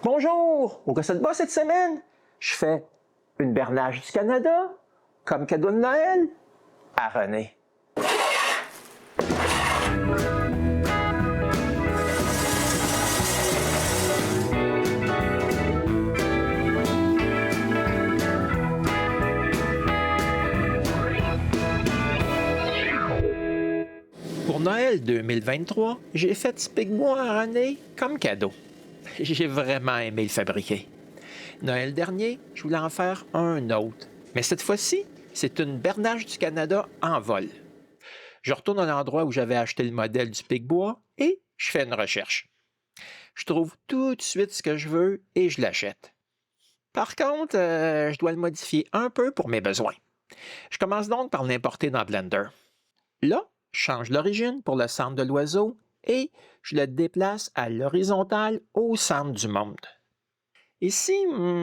Bonjour! Au Gossette Bas cette semaine, je fais une Bernage du Canada comme cadeau de Noël à René. Pour Noël 2023, j'ai fait ce Picbois à René comme cadeau. J'ai vraiment aimé le fabriquer. Noël dernier, je voulais en faire un autre. Mais cette fois-ci, c'est une Bernage du Canada en vol. Je retourne à l'endroit où j'avais acheté le modèle du Picbois et je fais une recherche. Je trouve tout de suite ce que je veux et je l'achète. Par contre, je dois le modifier un peu pour mes besoins. Je commence donc par l'importer dans Blender. Là, je change l'origine pour le centre de l'oiseau et je le déplace à l'horizontale au centre du monde. Ici,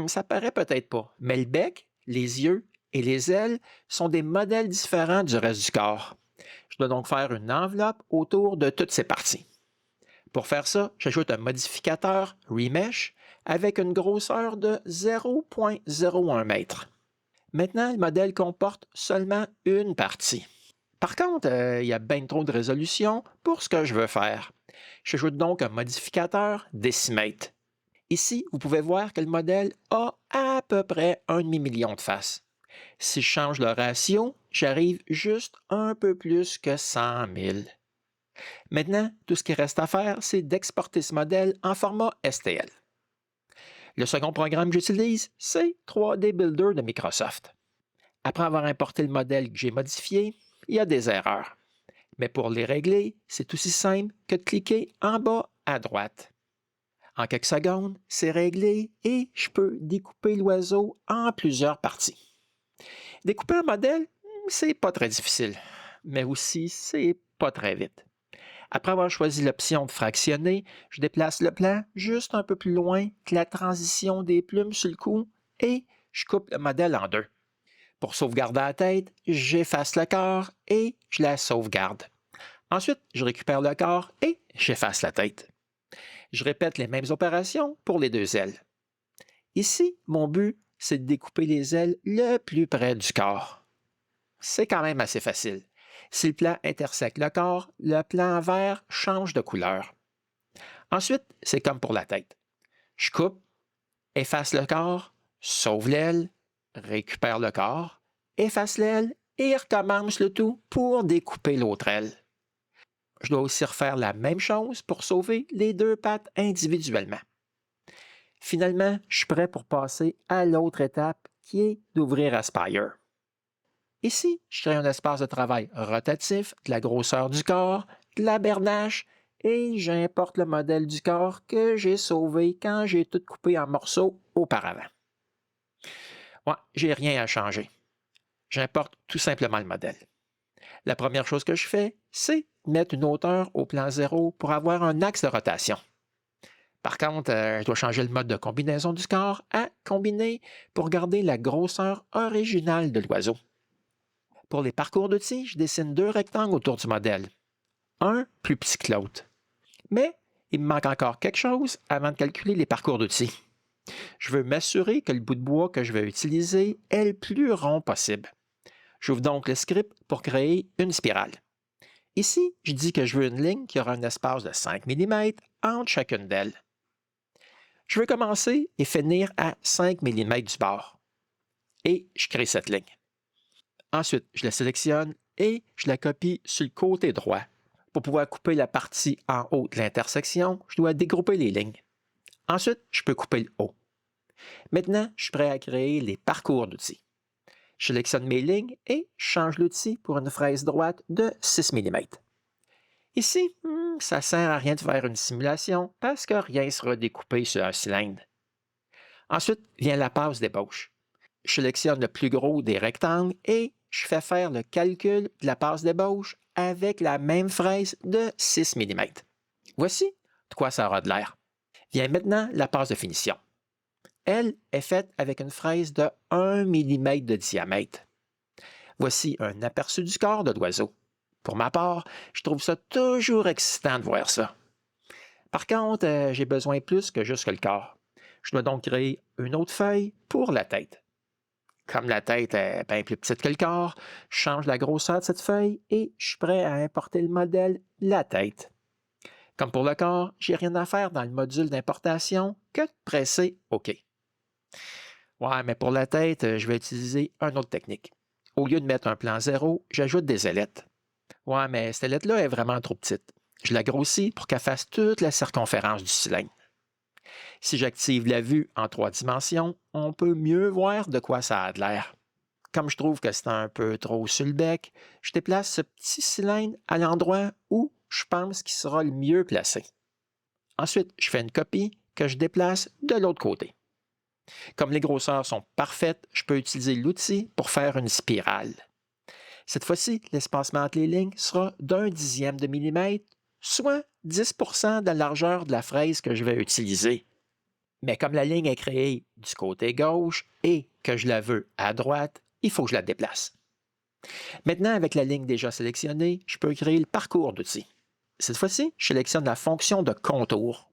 ça paraît peut-être pas, mais le bec, les yeux et les ailes sont des modèles différents du reste du corps. Je dois donc faire une enveloppe autour de toutes ces parties. Pour faire ça, j'ajoute un modificateur Remesh avec une grosseur de 0,01 m. Maintenant, le modèle comporte seulement une partie. Par contre, il y a bien trop de résolution pour ce que je veux faire. J'ajoute donc un modificateur Decimate. Ici, vous pouvez voir que le modèle a à peu près 1,5 million de faces. Si je change le ratio, j'arrive juste un peu plus que 100 000. Maintenant, tout ce qui reste à faire, c'est d'exporter ce modèle en format STL. Le second programme que j'utilise, c'est 3D Builder de Microsoft. Après avoir importé le modèle que j'ai modifié, il y a des erreurs. Mais pour les régler, c'est aussi simple que de cliquer en bas à droite. En quelques secondes, c'est réglé et je peux découper l'oiseau en plusieurs parties. Découper un modèle, c'est pas très difficile, mais aussi c'est pas très vite. Après avoir choisi l'option de fractionner, je déplace le plan juste un peu plus loin que la transition des plumes sur le cou et je coupe le modèle en deux. Pour sauvegarder la tête, j'efface le corps et je la sauvegarde. Ensuite, je récupère le corps et j'efface la tête. Je répète les mêmes opérations pour les deux ailes. Ici, mon but, c'est de découper les ailes le plus près du corps. C'est quand même assez facile. Si le plan intersecte le corps, le plan vert change de couleur. Ensuite, c'est comme pour la tête. Je coupe, efface le corps, sauve l'aile, récupère le corps, efface l'aile et recommence le tout pour découper l'autre aile. Je dois aussi refaire la même chose pour sauver les deux pattes individuellement. Finalement, je suis prêt pour passer à l'autre étape qui est d'ouvrir Aspire. Ici, je crée un espace de travail rotatif de la grosseur du corps, de la bernache et j'importe le modèle du corps que j'ai sauvé quand j'ai tout coupé en morceaux auparavant. Ouais, j'ai rien à changer. J'importe tout simplement le modèle. La première chose que je fais, c'est mettre une hauteur au plan 0 pour avoir un axe de rotation. Par contre, je dois changer le mode de combinaison du corps à combiner pour garder la grosseur originale de l'oiseau. Pour les parcours d'outils, je dessine deux rectangles autour du modèle. Un plus petit que l'autre. Mais il me manque encore quelque chose avant de calculer les parcours d'outils. Je veux m'assurer que le bout de bois que je vais utiliser est le plus rond possible. J'ouvre donc le script pour créer une spirale. Ici, je dis que je veux une ligne qui aura un espace de 5 mm entre chacune d'elles. Je veux commencer et finir à 5 mm du bord. Et je crée cette ligne. Ensuite, je la sélectionne et je la copie sur le côté droit. Pour pouvoir couper la partie en haut de l'intersection, je dois dégrouper les lignes. Ensuite, je peux couper le haut. Maintenant, je suis prêt à créer les parcours d'outils. Je sélectionne mes lignes et je change l'outil pour une fraise droite de 6 mm. Ici, ça ne sert à rien de faire une simulation parce que rien ne sera découpé sur un cylindre. Ensuite vient la passe d'ébauche. Je sélectionne le plus gros des rectangles et je fais faire le calcul de la passe d'ébauche avec la même fraise de 6 mm. Voici de quoi ça aura de l'air. Vient maintenant la passe de finition. Elle est faite avec une fraise de 1 mm de diamètre. Voici un aperçu du corps de l'oiseau. Pour ma part, je trouve ça toujours excitant de voir ça. Par contre, j'ai besoin plus que juste le corps. Je dois donc créer une autre feuille pour la tête. Comme la tête est bien plus petite que le corps, je change la grosseur de cette feuille et je suis prêt à importer le modèle la tête. Comme pour le corps, j'ai rien à faire dans le module d'importation que de presser OK. Ouais, mais pour la tête, je vais utiliser une autre technique. Au lieu de mettre un plan 0, j'ajoute des ailettes. Ouais, mais cette ailette-là est vraiment trop petite. Je la grossis pour qu'elle fasse toute la circonférence du cylindre. Si j'active la vue en 3 dimensions, on peut mieux voir de quoi ça a de l'air. Comme je trouve que c'est un peu trop sur le bec, je déplace ce petit cylindre à l'endroit où je pense qu'il sera le mieux placé. Ensuite, je fais une copie que je déplace de l'autre côté. Comme les grosseurs sont parfaites, je peux utiliser l'outil pour faire une spirale. Cette fois-ci, l'espacement entre les lignes sera d'1 dixième de millimètre, soit 10 de la largeur de la fraise que je vais utiliser. Mais comme la ligne est créée du côté gauche et que je la veux à droite, il faut que je la déplace. Maintenant, avec la ligne déjà sélectionnée, je peux créer le parcours d'outils. Cette fois-ci, je sélectionne la fonction de contour.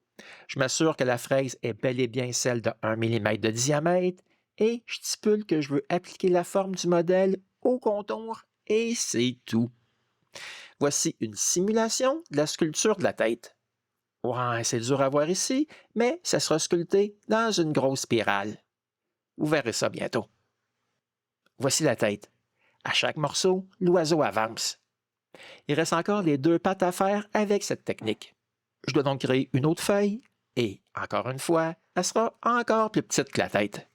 Je m'assure que la fraise est bel et bien celle de 1 mm de diamètre et je stipule que je veux appliquer la forme du modèle au contour et c'est tout. Voici une simulation de la sculpture de la tête. Ouais, c'est dur à voir ici, mais ça sera sculpté dans une grosse spirale. Vous verrez ça bientôt. Voici la tête. À chaque morceau, l'oiseau avance. Il reste encore les 2 pattes à faire avec cette technique. Je dois donc créer une autre feuille et, encore une fois, elle sera encore plus petite que la tête.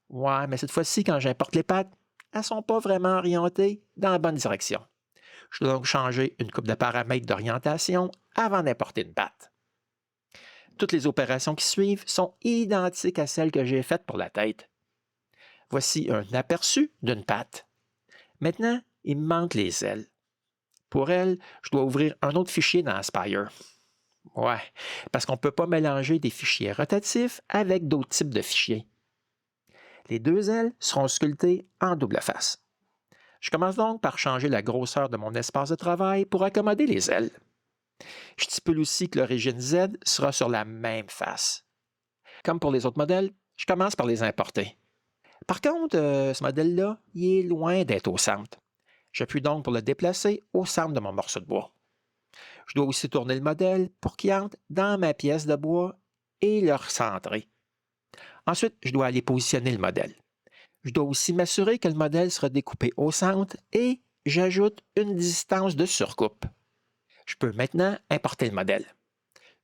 Ouais, mais cette fois-ci, quand j'importe les pattes, elles ne sont pas vraiment orientées dans la bonne direction. Je dois donc changer une coupe de paramètres d'orientation avant d'importer une patte. Toutes les opérations qui suivent sont identiques à celles que j'ai faites pour la tête. Voici un aperçu d'une patte. Maintenant, il me manque les ailes. Pour elles, je dois ouvrir un autre fichier dans Aspire. Ouais, parce qu'on ne peut pas mélanger des fichiers rotatifs avec d'autres types de fichiers. Les 2 ailes seront sculptées en double face. Je commence donc par changer la grosseur de mon espace de travail pour accommoder les ailes. Je stipule aussi que l'origine Z sera sur la même face. Comme pour les autres modèles, je commence par les importer. Par contre, ce modèle-là, il est loin d'être au centre. J'appuie donc pour le déplacer au centre de mon morceau de bois. Je dois aussi tourner le modèle pour qu'il entre dans ma pièce de bois et le recentrer. Ensuite, je dois aller positionner le modèle. Je dois aussi m'assurer que le modèle sera découpé au centre et j'ajoute une distance de surcoupe. Je peux maintenant importer le modèle.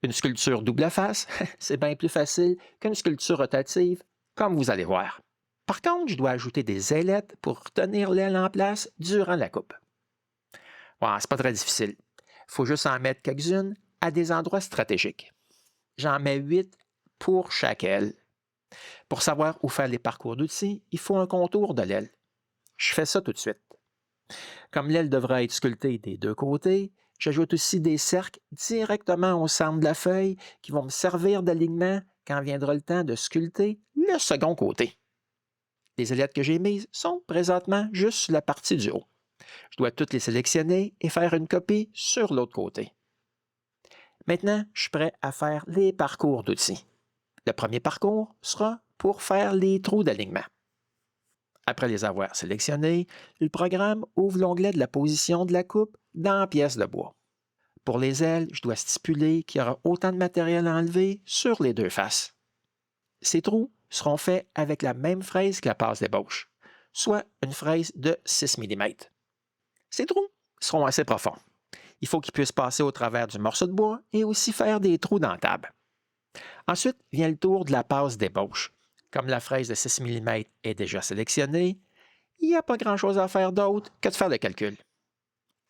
Une sculpture double face, c'est bien plus facile qu'une sculpture rotative, comme vous allez voir. Par contre, je dois ajouter des ailettes pour tenir l'aile en place durant la coupe. Ouais, c'est pas très difficile. Il faut juste en mettre quelques-unes à des endroits stratégiques. J'en mets 8 pour chaque aile. Pour savoir où faire les parcours d'outils, il faut un contour de l'aile. Je fais ça tout de suite. Comme l'aile devra être sculptée des 2 côtés, j'ajoute aussi des cercles directement au centre de la feuille qui vont me servir d'alignement quand viendra le temps de sculpter le second côté. Les ailettes que j'ai mises sont présentement juste sur la partie du haut. Je dois toutes les sélectionner et faire une copie sur l'autre côté. Maintenant, je suis prêt à faire les parcours d'outils. Le premier parcours sera pour faire les trous d'alignement. Après les avoir sélectionnés, le programme ouvre l'onglet de la position de la coupe dans la pièce de bois. Pour les ailes, je dois stipuler qu'il y aura autant de matériel à enlever sur les 2 faces. Ces trous seront faits avec la même fraise que la passe d'ébauche, soit une fraise de 6 mm. Ces trous seront assez profonds. Il faut qu'ils puissent passer au travers du morceau de bois et aussi faire des trous dans la table. Ensuite vient le tour de la passe d'ébauche. Comme la fraise de 6 mm est déjà sélectionnée, il n'y a pas grand-chose à faire d'autre que de faire le calcul.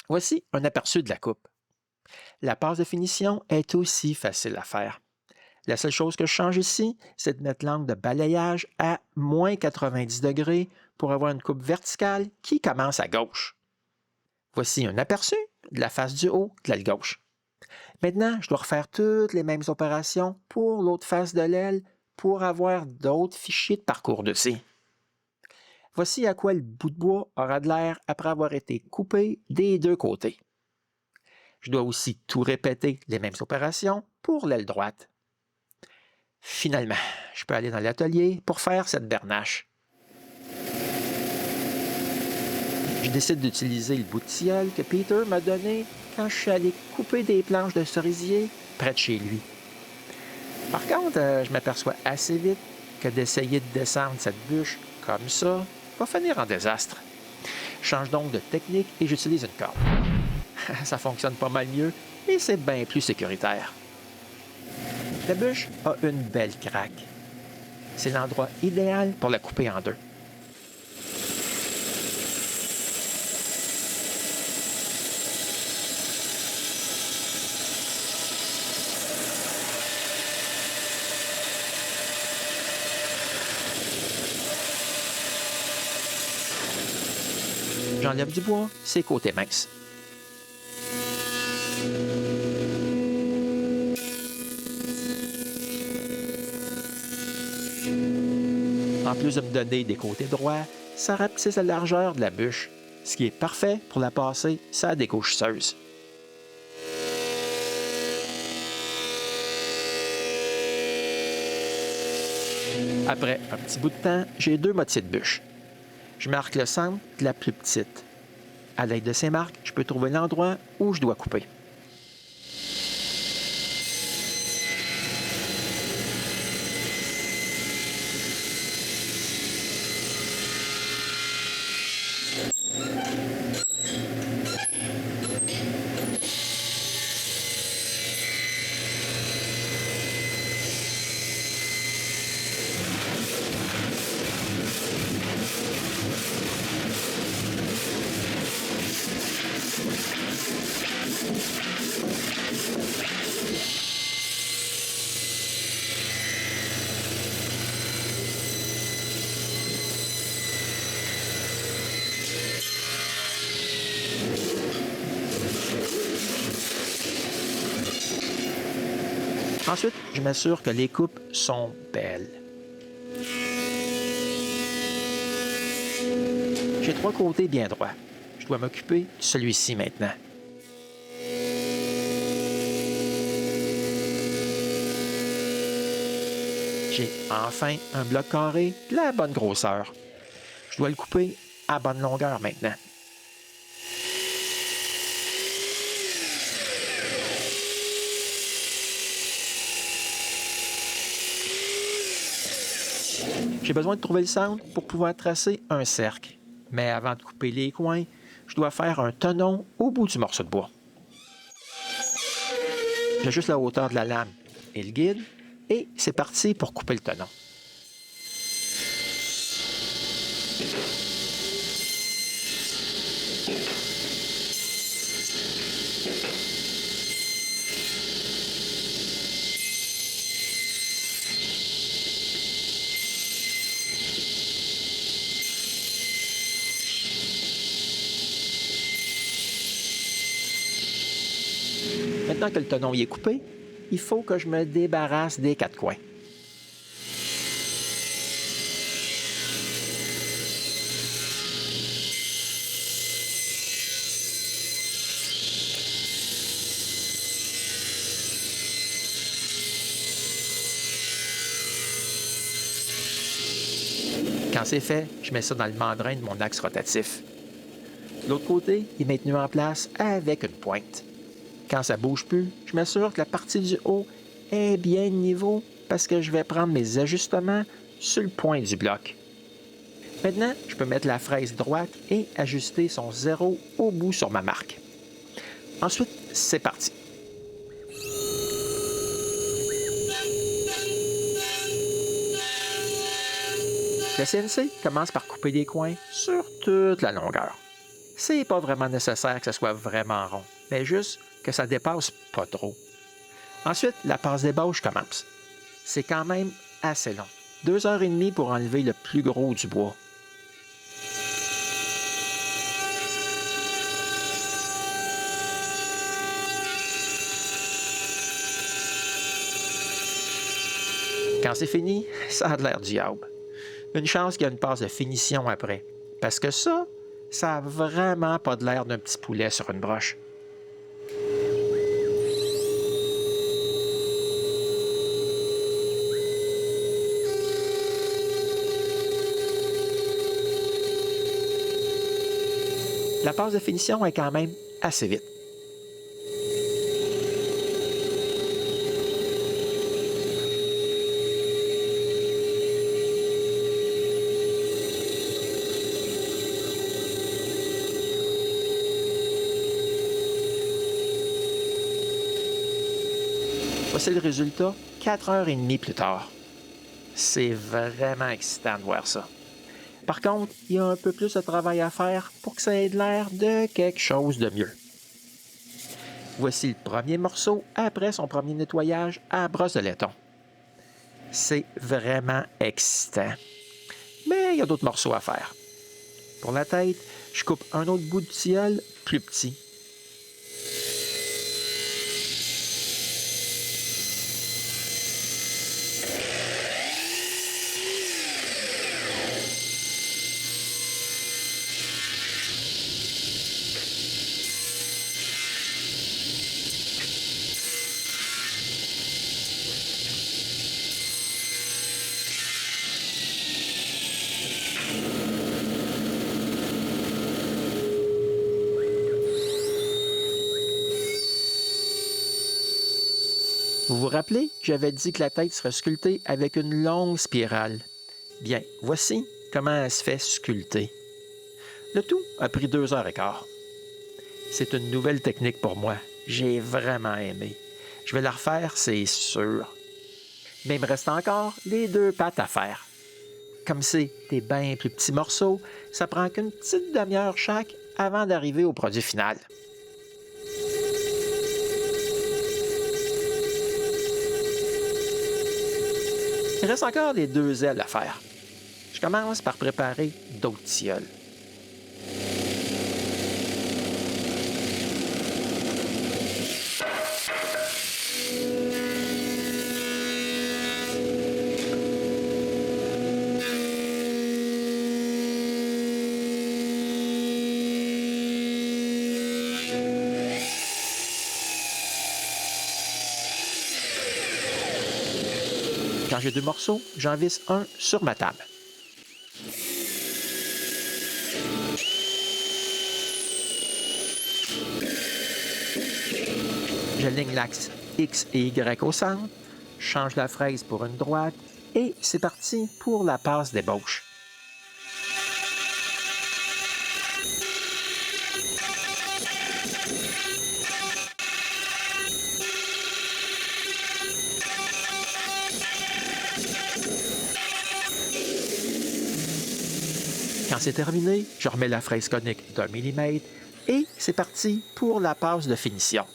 Voici un aperçu de la coupe. La passe de finition est aussi facile à faire. La seule chose que je change ici, c'est de mettre l'angle de balayage à moins 90 degrés pour avoir une coupe verticale qui commence à gauche. Voici un aperçu de la face du haut de l'aile gauche. Maintenant, je dois refaire toutes les mêmes opérations pour l'autre face de l'aile pour avoir d'autres fichiers de parcours dessus. Voici à quoi le bout de bois aura de l'air après avoir été coupé des 2 côtés. Je dois aussi tout répéter les mêmes opérations pour l'aile droite. Finalement, je peux aller dans l'atelier pour faire cette bernache. Je décide d'utiliser le bout de tilleul que Peter m'a donné quand je suis allé couper des planches de cerisier près de chez lui. Par contre, je m'aperçois assez vite que d'essayer de descendre cette bûche comme ça va finir en désastre. Je change donc de technique et j'utilise une corde. Ça fonctionne pas mal mieux et c'est bien plus sécuritaire. La bûche a une belle craque. C'est l'endroit idéal pour la couper en deux. J'enlève du bois, c'est côté mince. En plus de me donner des côtés droits, ça rapetisse la largeur de la bûche, ce qui est parfait pour la passer sur la décousseuse. Après un petit bout de temps, j'ai deux moitiés de bûche. Je marque le centre de la plus petite. À l'aide de ces marques, je peux trouver l'endroit où je dois couper. Ensuite, je m'assure que les coupes sont belles. J'ai trois côtés bien droits. Je dois m'occuper de celui-ci maintenant. J'ai enfin un bloc carré de la bonne grosseur. Je dois le couper à bonne longueur maintenant. J'ai besoin de trouver le centre pour pouvoir tracer un cercle. Mais avant de couper les coins, je dois faire un tenon au bout du morceau de bois. J'ajuste la hauteur de la lame et le guide, et c'est parti pour couper le tenon. Maintenant que le tenon y est coupé, il faut que je me débarrasse des quatre coins. Quand c'est fait, je mets ça dans le mandrin de mon axe rotatif. L'autre côté est maintenu en place avec une pointe. Quand ça ne bouge plus, je m'assure que la partie du haut est bien niveau parce que je vais prendre mes ajustements sur le point du bloc. Maintenant, je peux mettre la fraise droite et ajuster son zéro au bout sur ma marque. Ensuite, c'est parti. Le CNC commence par couper des coins sur toute la longueur. C'est pas vraiment nécessaire que ce soit vraiment rond, mais juste que ça dépasse pas trop. Ensuite, la passe d'ébauche commence. C'est quand même assez long. 2h30 pour enlever le plus gros du bois. Quand c'est fini, ça a de l'air diable. Une chance qu'il y a une passe de finition après. Parce que ça a vraiment pas de l'air d'un petit poulet sur une broche. La passe de finition est quand même assez vite. Voici le résultat 4h30 plus tard. C'est vraiment excitant de voir ça. Par contre, il y a un peu plus de travail à faire pour que ça ait l'air de quelque chose de mieux. Voici le premier morceau après son premier nettoyage à brosse de laiton. C'est vraiment excitant. Mais il y a d'autres morceaux à faire. Pour la tête, je coupe un autre bout de tilleul plus petit. Vous vous rappelez, j'avais dit que la tête serait sculptée avec une longue spirale. Bien, voici comment elle se fait sculpter. Le tout a pris 2h15. C'est une nouvelle technique pour moi. J'ai vraiment aimé. Je vais la refaire, c'est sûr. Mais il me reste encore les 2 pattes à faire. Comme c'est des bien plus petits morceaux, ça prend qu'une petite demi-heure chaque avant d'arriver au produit final. Il reste encore les 2 ailes à faire. Je commence par préparer d'autres tilleuls. Quand j'ai 2 morceaux, j'en visse un sur ma table. J'aligne l'axe X et Y au centre, change la fraise pour une droite et c'est parti pour la passe d'ébauche. Quand c'est terminé, je remets la fraise conique d'1 mm et c'est parti pour la passe de finition.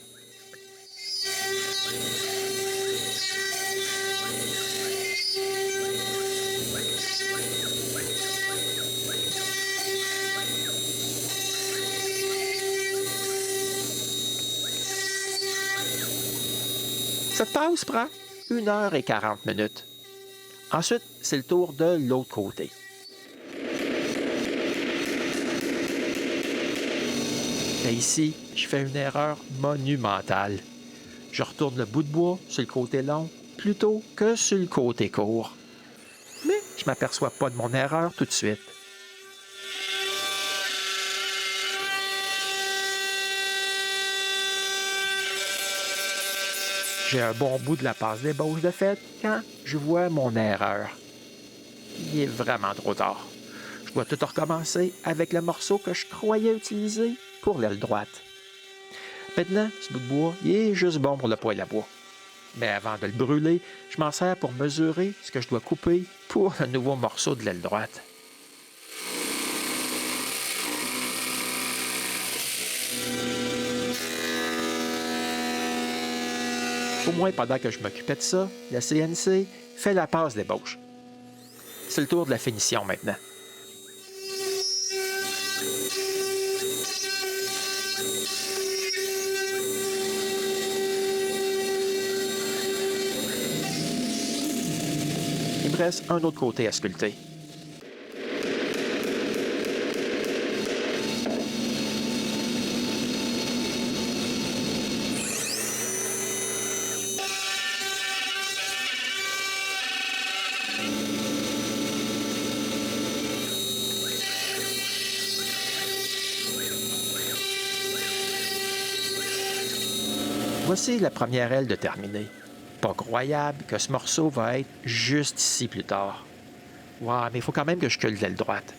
Cette passe prend 1h40. Ensuite, c'est le tour de l'autre côté. Et ici, je fais une erreur monumentale. Je retourne le bout de bois sur le côté long plutôt que sur le côté court. Mais je ne m'aperçois pas de mon erreur tout de suite. J'ai un bon bout de la passe d'ébauche de fait quand je vois mon erreur. Il est vraiment trop tard. Je dois tout recommencer avec le morceau que je croyais utiliser pour l'aile droite. Maintenant, ce bout de bois, il est juste bon pour le poêle à bois. Mais avant de le brûler, je m'en sers pour mesurer ce que je dois couper pour le nouveau morceau de l'aile droite. Au moins, pendant que je m'occupais de ça, la CNC fait la passe d'ébauche. C'est le tour de la finition maintenant. Il me reste un autre côté à sculpter. Voici la première aile de terminée. Pas croyable que ce morceau va être juste ici plus tard. Ouais, mais il faut quand même que je colle l'aile droite.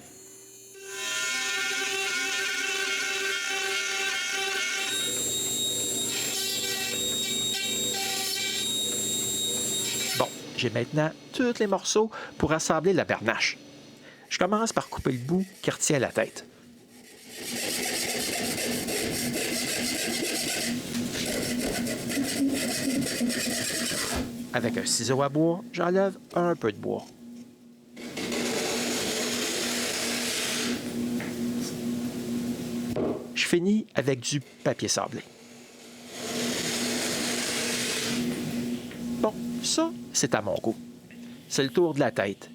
Bon, j'ai maintenant tous les morceaux pour assembler la bernache. Je commence par couper le bout qui retient la tête. Avec un ciseau à bois, j'enlève un peu de bois. Je finis avec du papier sablé. Bon, ça, c'est à mon goût. C'est le tour de la tête.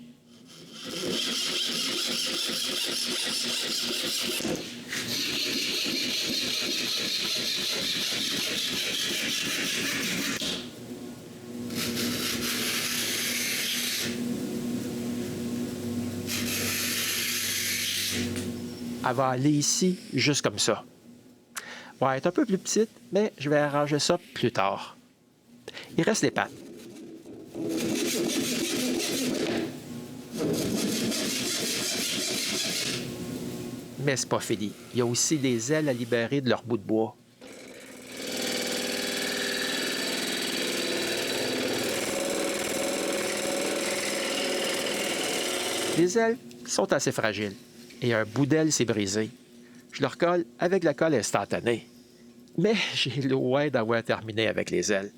Elle va aller ici, juste comme ça. Ouais, elle est un peu plus petite, mais je vais arranger ça plus tard. Il reste les pattes. Mais c'est pas fini. Il y a aussi des ailes à libérer de leur bout de bois. Les ailes sont assez fragiles et un bout d'aile s'est brisé. Je le recolle avec la colle instantanée. Mais j'ai loin d'avoir terminé avec les ailes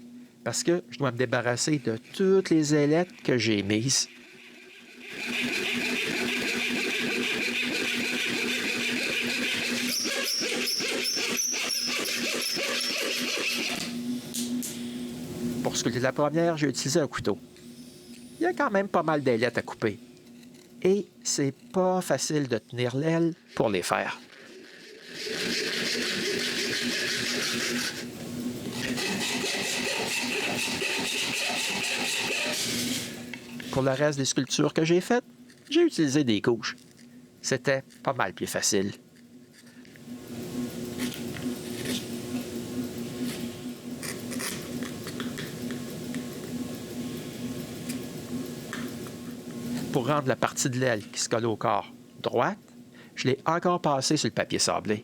parce que je dois me débarrasser de toutes les ailettes que j'ai mises. Pour sculpter la première, j'ai utilisé un couteau. Il y a quand même pas mal d'ailettes à couper. Et c'est pas facile de tenir l'aile pour les faire. Pour le reste des sculptures que j'ai faites, j'ai utilisé des couches. C'était pas mal plus facile. Pour rendre la partie de l'aile qui se colle au corps droite, je l'ai encore passé sur le papier sablé.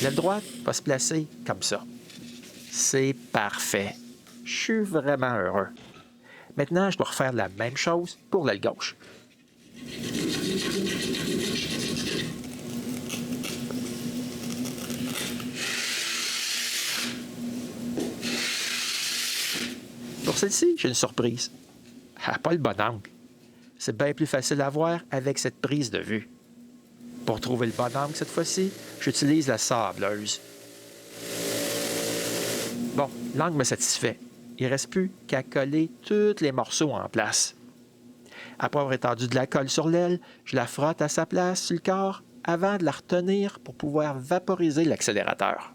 L'aile droite va se placer comme ça. C'est parfait. Je suis vraiment heureux. Maintenant, je dois refaire la même chose pour l'aile gauche. Pour celle-ci, j'ai une surprise. Elle n'a pas le bon angle. C'est bien plus facile à voir avec cette prise de vue. Pour trouver le bon angle cette fois-ci, j'utilise la sableuse. Bon, l'angle me satisfait. Il ne reste plus qu'à coller tous les morceaux en place. Après avoir étendu de la colle sur l'aile, je la frotte à sa place sur le corps avant de la retenir pour pouvoir vaporiser l'accélérateur.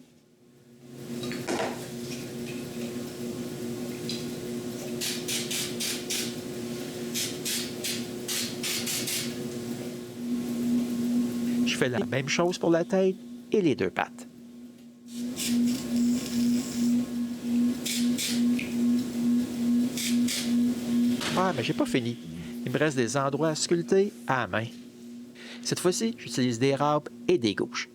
Je fais la même chose pour la tête et les deux pattes. Ah, mais j'ai pas fini. Il me reste des endroits à sculpter à la main. Cette fois-ci, j'utilise des râpes et des gouges.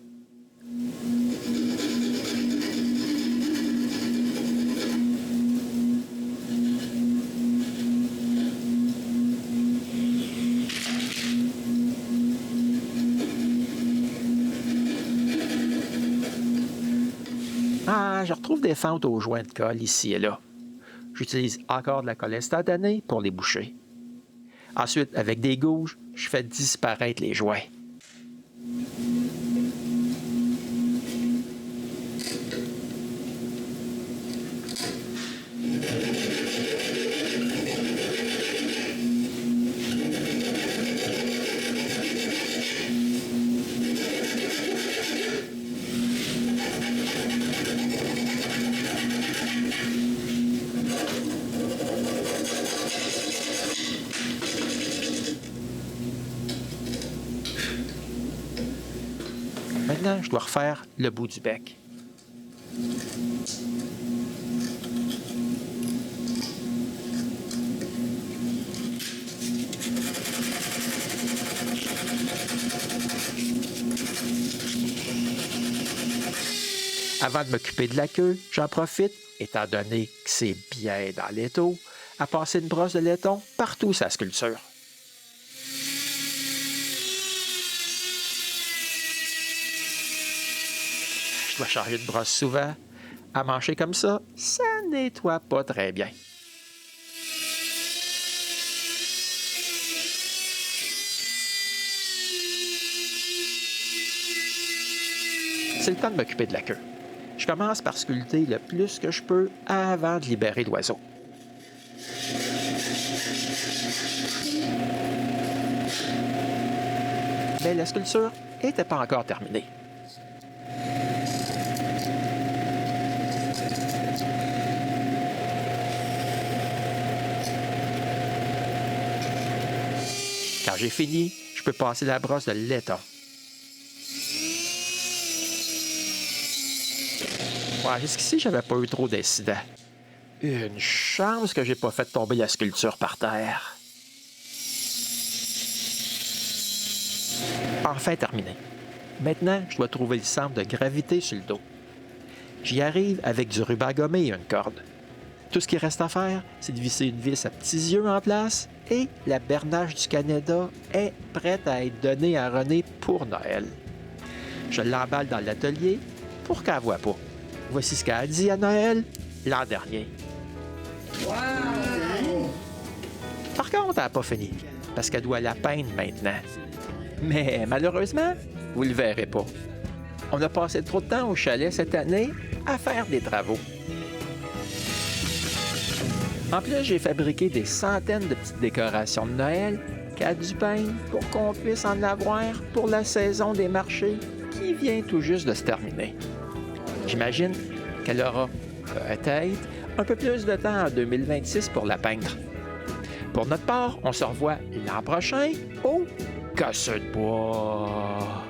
Ah, je retrouve des fentes aux joints de colle ici et là. J'utilise encore de la colle instantanée pour les boucher. Ensuite, avec des gouges, je fais disparaître les joints. Maintenant, je dois refaire le bout du bec. Avant de m'occuper de la queue, j'en profite, étant donné que c'est bien dans l'étau, à passer une brosse de laiton partout sa sculpture. Je dois changer de brosse souvent. À manger comme ça nettoie pas très bien. C'est le temps de m'occuper de la queue. Je commence par sculpter le plus que je peux avant de libérer l'oiseau. Mais la sculpture n'était pas encore terminée. Quand j'ai fini, je peux passer la brosse de laiton. Ouais, jusqu'ici, j'avais pas eu trop d'incidents. Une chance que j'ai pas fait tomber la sculpture par terre. Enfin terminé. Maintenant, je dois trouver le centre de gravité sur le dos. J'y arrive avec du ruban gommé et une corde. Tout ce qui reste à faire, c'est de visser une vis à petits yeux en place et la bernache du Canada est prête à être donnée à René pour Noël. Je l'emballe dans l'atelier pour qu'elle ne voie pas. Voici ce qu'elle a dit à Noël l'an dernier. Wow! Par contre, elle n'a pas fini, parce qu'elle doit la peindre maintenant. Mais malheureusement, vous ne le verrez pas. On a passé trop de temps au chalet cette année à faire des travaux. En plus, j'ai fabriqué des centaines de petites décorations de Noël qu'elle a dû peindre pour qu'on puisse en avoir pour la saison des marchés qui vient tout juste de se terminer. J'imagine qu'elle aura peut-être un peu plus de temps en 2026 pour la peindre. Pour notre part, on se revoit l'an prochain au Casseux de bois.